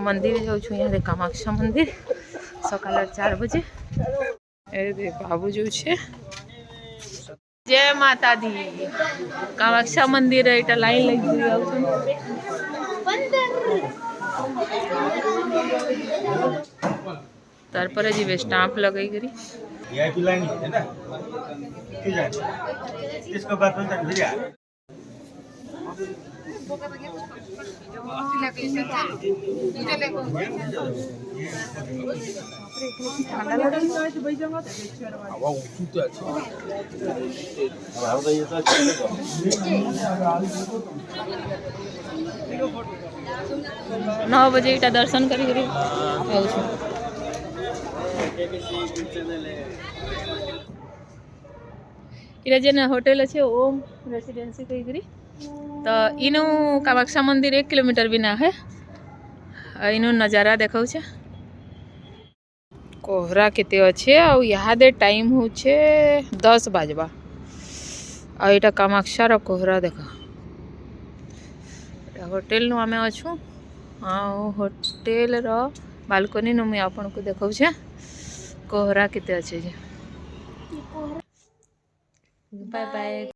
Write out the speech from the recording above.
मंदिर जाऊँ छू यहाँ कामाक्षा मंदिर सकाल 4 बजे ए बाबू जो छे जय माता दी कामाक्षा मंदिर एटा लाइन लगी तार पर जी स्टाम्प लगाई करी वीआईपी लाइन है ना ठीक है इसको बात बोलता भैया नौ बजे इटा दर्शन करी इटा जेने होटेल अच्छे ओम रेसिडेंसी कही करी तो इनु कामाक्षा मंदिर 1 किलोमीटर भी ना है इनु नजारा देखा कोहरा केते अच्छे आ यादे टाइम होचे 10 बाजवा आ इटा कामाक्षा रो कोहरा देखा होटेल नु आमे अछु आ होटेल रो बालकनी नु मैं आपन को देखाउ छे कोहरा केते अच्छे जे बाय बाय।